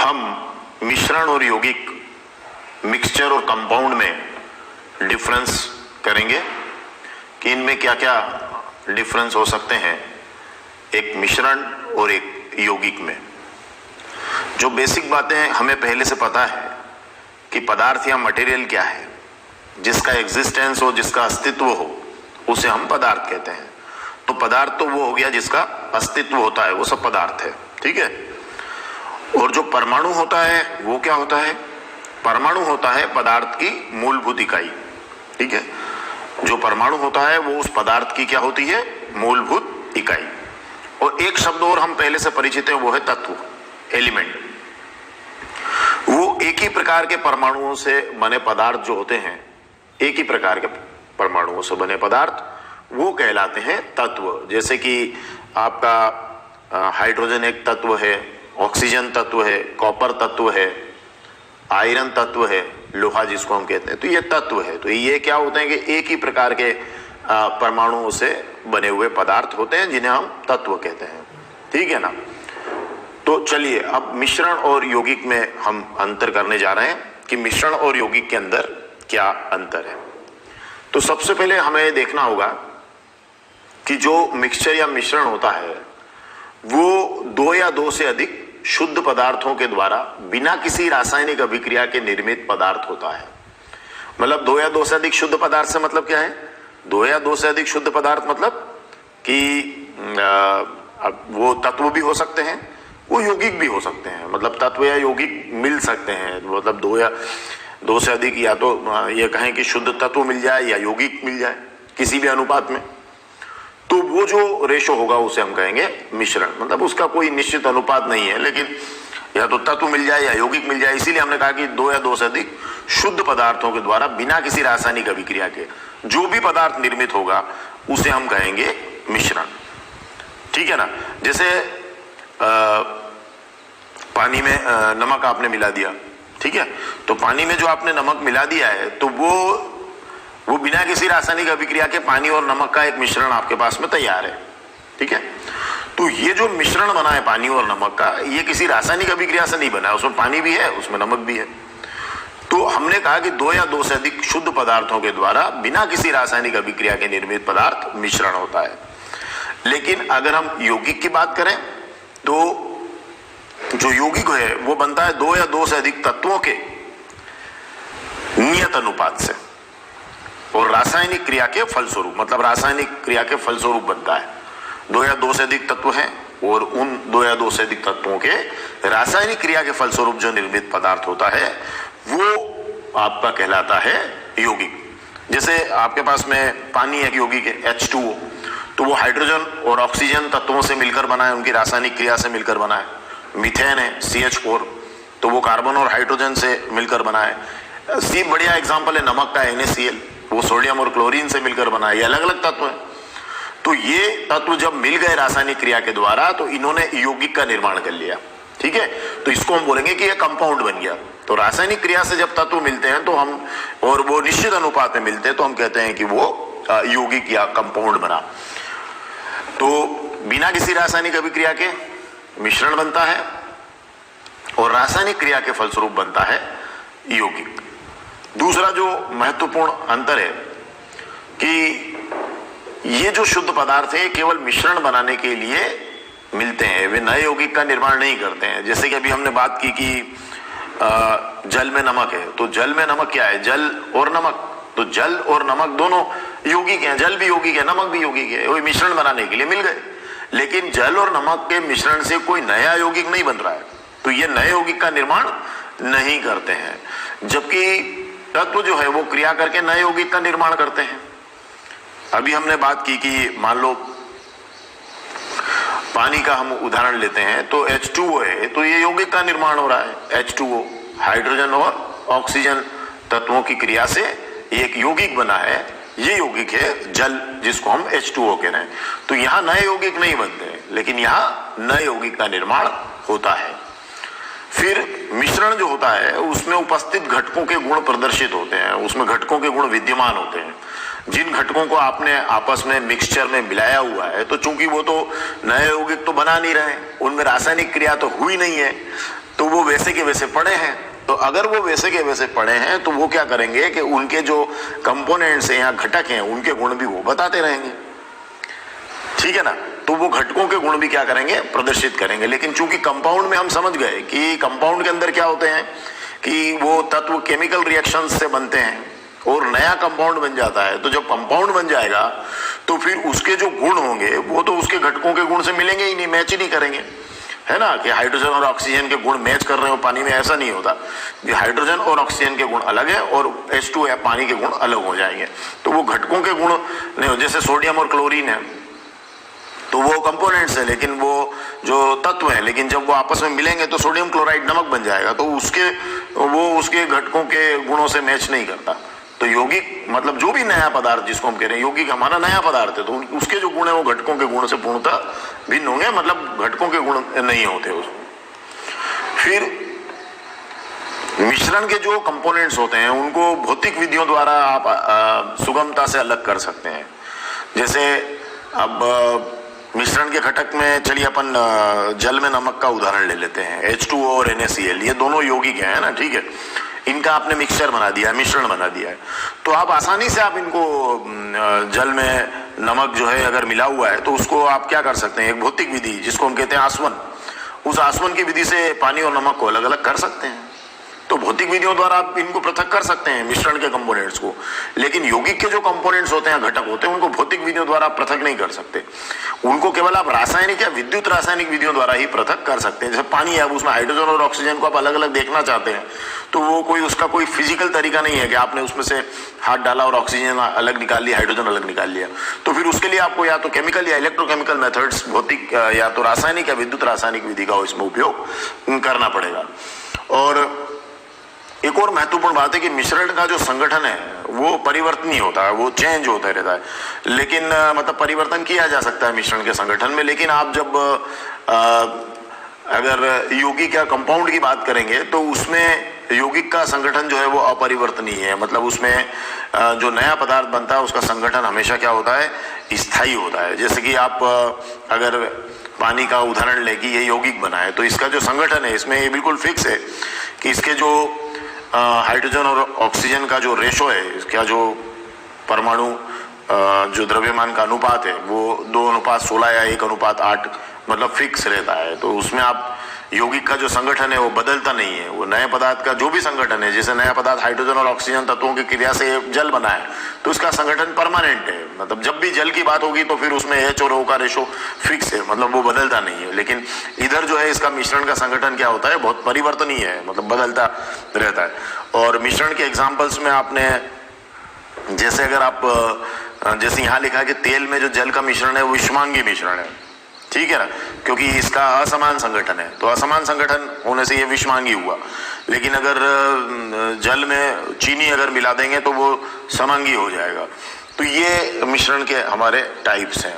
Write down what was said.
हम मिश्रण और यौगिक, मिक्सचर और कंपाउंड में डिफरेंस करेंगे कि इनमें क्या क्या डिफरेंस हो सकते हैं एक मिश्रण और एक यौगिक में। जो बेसिक बातें हमें पहले से पता है कि पदार्थ या मटेरियल क्या है, जिसका एग्जिस्टेंस हो, जिसका अस्तित्व हो, उसे हम पदार्थ कहते हैं। तो पदार्थ तो वो हो गया जिसका अस्तित्व होता है, वो सब पदार्थ है, ठीक है। और जो परमाणु होता है वो क्या होता है? परमाणु होता है पदार्थ की मूलभूत इकाई, ठीक है। जो परमाणु होता है वो उस पदार्थ की क्या होती है? मूलभूत इकाई। और एक शब्द और हम पहले से परिचित हैं, वो है तत्व, एलिमेंट। वो एक ही प्रकार के परमाणुओं से बने पदार्थ जो होते हैं, एक ही प्रकार के परमाणुओं से बने पदार्थ, वो कहलाते हैं तत्व। जैसे कि आपका हाइड्रोजन एक तत्व है, ऑक्सीजन तत्व है, कॉपर तत्व है, आयरन तत्व है, लोहा जिसको हम कहते हैं, तो ये तत्व है। तो ये क्या होते हैं कि एक ही प्रकार के परमाणुओं से बने हुए पदार्थ होते हैं जिन्हें हम तत्व कहते हैं, ठीक है ना। तो चलिए अब मिश्रण और यौगिक में हम अंतर करने जा रहे हैं कि मिश्रण और यौगिक के अंदर क्या अंतर है। तो सबसे पहले हमें देखना होगा कि जो मिक्सचर या मिश्रण होता है वो दो या दो से अधिक शुद्ध पदार्थों के द्वारा बिना किसी रासायनिक अभिक्रिया के निर्मित पदार्थ होता है। मतलब दो या दो से अधिक शुद्ध पदार्थ से मतलब क्या है? दो या दो से अधिक शुद्ध पदार्थ मतलब कि वो तत्व भी हो सकते हैं, वो यौगिक भी हो सकते हैं। मतलब तत्व या यौगिक मिल सकते हैं। मतलब दो या दो से अधिक, या तो ये कहें कि शुद्ध तत्व मिल जाए या यौगिक मिल जाए किसी भी अनुपात में, तो वो जो रेशो होगा उसे हम कहेंगे मिश्रण। मतलब उसका कोई निश्चित अनुपात नहीं है, लेकिन या तो तत्व मिल जाए या यौगिक मिल जाए। इसीलिए हमने कहा कि दो या दो से अधिक शुद्ध पदार्थों के द्वारा बिना किसी रासायनिक अभिक्रिया के जो भी पदार्थ निर्मित होगा उसे हम कहेंगे मिश्रण, ठीक है ना। जैसे पानी में नमक आपने मिला दिया, ठीक है, तो पानी में जो आपने नमक मिला दिया है तो वो बिना किसी रासायनिक अभिक्रिया के पानी और नमक का एक मिश्रण आपके पास में तैयार है, ठीक है। तो ये जो मिश्रण बना है पानी और नमक का, ये किसी रासायनिक अभिक्रिया से नहीं बना है। उसमें पानी भी है, उसमें नमक भी है। तो हमने कहा कि दो या दो से अधिक शुद्ध पदार्थों के द्वारा बिना किसी रासायनिक अभिक्रिया के निर्मित पदार्थ मिश्रण होता है। लेकिन अगर हम यौगिक की बात करें तो जो यौगिक है वो बनता है दो या दो से अधिक तत्वों के नियत अनुपात से और रासायनिक क्रिया के फलस्वरूप। मतलब रासायनिक क्रिया के फलस्वरूप बनता है। दो या दो से अधिक तत्व हैं और उन दो या दो से अधिक तत्वों के रासायनिक क्रिया के फलस्वरूप जो निर्मित पदार्थ होता है वो आपका कहलाता है यौगिक। जैसे आपके पास में पानी एक यौगिक है, H2O, तो वो हाइड्रोजन और ऑक्सीजन तत्वों से मिलकर बना है, उनकी रासायनिक क्रिया से मिलकर बना है। मीथेन है CH4, तो वो कार्बन और हाइड्रोजन से मिलकर बना है। सी बढ़िया एग्जाम्पल है नमक का NaCl, वो सोडियम और क्लोरीन से मिलकर बना है। ये अलग अलग तत्व है। तो ये तत्व जब मिल गए रासायनिक क्रिया के द्वारा तो इन्होंने यौगिक का निर्माण कर लिया, ठीक है। तो इसको हम बोलेंगे कि ये कंपाउंड बन गया। तो रासायनिक क्रिया से जब तत्व मिलते हैं तो हम, और वो निश्चित अनुपात में मिलते हैं, तो हम कहते हैं कि वो यौगिक या कंपाउंड बना। तो बिना किसी रासायनिक अभिक्रिया के मिश्रण बनता है और रासायनिक क्रिया के फलस्वरूप बनता है यौगिक। दूसरा जो महत्वपूर्ण अंतर है कि ये जो शुद्ध पदार्थ है केवल मिश्रण बनाने के लिए मिलते हैं, वे नए यौगिक का निर्माण नहीं करते हैं। जैसे कि अभी हमने बात की कि जल में नमक है, तो जल में नमक क्या है? जल और नमक। तो जल और नमक दोनों यौगिक हैं, जल भी यौगिक है, नमक भी यौगिक है, वो मिश्रण बनाने के लिए मिल गए। लेकिन जल और नमक के मिश्रण से कोई नया यौगिक नहीं बन रहा है, तो ये नए यौगिक का निर्माण नहीं करते हैं। जबकि तत्व जो है वो क्रिया करके नए यौगिक का निर्माण करते हैं। अभी हमने बात की कि मान लो पानी का हम उदाहरण लेते हैं, तो H2O है, तो ये यौगिक का निर्माण हो रहा है। H2O हाइड्रोजन और ऑक्सीजन तत्वों की क्रिया से एक यौगिक बना है। ये यौगिक है जल, जिसको हम H2O कह रहे हैं। तो यहाँ नए यौगिक नहीं बनते, लेकिन यहाँ नए यौगिक का निर्माण होता है। फिर मिश्रण जो होता है उसमें उपस्थित घटकों के गुण प्रदर्शित होते हैं, उसमें घटकों के गुण विद्यमान होते हैं। जिन घटकों को आपने आपस में मिक्सचर में मिलाया हुआ है, तो चूंकि वो तो नए यौगिक तो बना नहीं रहे, उनमें रासायनिक क्रिया तो हुई नहीं है, तो वो वैसे के वैसे पड़े हैं। तो अगर वो वैसे के वैसे पड़े हैं तो वो क्या करेंगे कि उनके जो कंपोनेंट्स हैं या घटक हैं उनके गुण भी वो बताते रहेंगे, ठीक है ना। तो वो घटकों के गुण भी क्या करेंगे, प्रदर्शित करेंगे। लेकिन चूंकि कंपाउंड में हम समझ गए कि कंपाउंड के अंदर क्या होते हैं कि वो तत्व केमिकल रिएक्शंस से बनते हैं और नया कंपाउंड बन जाता है। तो जब कंपाउंड बन जाएगा तो फिर उसके जो गुण होंगे वो तो उसके घटकों के गुण से मिलेंगे ही नहीं, मैच ही नहीं करेंगे, है ना। कि हाइड्रोजन और ऑक्सीजन के गुण मैच कर रहे हो पानी में, ऐसा नहीं होता। हाइड्रोजन और ऑक्सीजन के गुण अलग है और H2 है पानी के गुण अलग हो जाएंगे। तो वो घटकों के गुण नहीं हो, जैसे सोडियम और क्लोरीन है तो वो कंपोनेंट्स है लेकिन वो जो तत्व है, लेकिन जब वो आपस में मिलेंगे तो सोडियम क्लोराइड नमक बन जाएगा। तो उसके घटकों के गुणों से मैच नहीं करता। तो यौगिक मतलब जो भी नया पदार्थ जिसको हम कह रहे हैं यौगिक हमारा नया पदार्थ है, तो उसके जो गुण है वो घटकों के गुण से पूर्णतः भिन्न होंगे, मतलब घटकों के गुण नहीं होते उसमें। फिर मिश्रण के जो कंपोनेंट्स होते हैं उनको भौतिक विधियों द्वारा आप सुगमता से अलग कर सकते हैं। जैसे अब मिश्रण के घटक में चलिए अपन जल में नमक का उदाहरण ले लेते हैं, H2O और NaCl, ये दोनों यौगिक हैं ना, ठीक है। इनका आपने मिक्सचर बना दिया है, मिश्रण बना दिया है, तो आप आसानी से आप इनको जल में नमक जो है अगर मिला हुआ है तो उसको आप क्या कर सकते हैं, एक भौतिक विधि जिसको हम कहते हैं आसवन, उस आसवन की विधि से पानी और नमक को अलग अलग कर सकते हैं। तो भौतिक विधियों द्वारा आप इनको पृथक कर सकते हैं मिश्रण के कंपोनेंट्स को। लेकिन यौगिक के जो कंपोनेंट्स होते हैं, घटक होते हैं, उनको भौतिक विधियों द्वारा आप पृथक नहीं कर सकते। उनको केवल आप रासायनिक या विद्युत रासायनिक विधियों द्वारा ही पृथक कर सकते हैं। जैसे पानी है, अब उसमें हाइड्रोजन और ऑक्सीजन को आप अलग अलग देखना चाहते हैं तो वो उसका कोई फिजिकल तरीका नहीं है कि आपने उसमें से हाथ डाला और ऑक्सीजन अलग निकाल लिया, हाइड्रोजन अलग निकाल लिया। तो फिर उसके लिए आपको या तो केमिकल या इलेक्ट्रोकेमिकल मेथड्स, भौतिक या तो रासायनिक या विद्युत रासायनिक विधि का इसमें उपयोग करना पड़ेगा। और एक और महत्वपूर्ण बात है कि मिश्रण का जो संगठन है वो परिवर्तनीय होता है, वो चेंज होता रहता है। लेकिन मतलब परिवर्तन किया जा सकता है मिश्रण के संगठन में, लेकिन आप जब अगर यौगिक या कंपाउंड की बात करेंगे तो उसमें यौगिक का संगठन जो है वो अपरिवर्तनीय है। मतलब उसमें जो नया पदार्थ बनता है उसका संगठन हमेशा क्या होता है, स्थायी होता है। जैसे कि आप अगर पानी का उदाहरण लें कि ये यौगिक बना है तो इसका जो संगठन है इसमें ये बिल्कुल फिक्स है कि इसके जो हाइड्रोजन और ऑक्सीजन का जो रेशो है, इसका जो परमाणु जो द्रव्यमान का अनुपात है वो 2:16 या 1:8 मतलब फिक्स रहता है। तो उसमें आप यौगिक का जो संगठन है वो बदलता नहीं है। वो नए पदार्थ का जो भी संगठन है, जैसे नया पदार्थ हाइड्रोजन और ऑक्सीजन तत्वों की क्रिया से जल बना है तो इसका संगठन परमानेंट है। मतलब जब भी जल की बात होगी तो फिर उसमें H और O का रेशो फिक्स है, मतलब वो बदलता नहीं है। लेकिन इधर जो है इसका मिश्रण का संगठन क्या होता है, बहुत परिवर्तनीय है, मतलब बदलता रहता है। और मिश्रण के एग्जाम्पल्स में आपने जैसे अगर आप जैसे यहाँ लिखा है कि तेल में जो जल का मिश्रण है वो विषमांगी मिश्रण है, ठीक है ना, क्योंकि इसका असमान संगठन है। तो असमान संगठन होने से ये विषमांगी हुआ। लेकिन अगर जल में चीनी अगर मिला देंगे तो वो समांगी हो जाएगा। तो ये मिश्रण के हमारे टाइप्स हैं।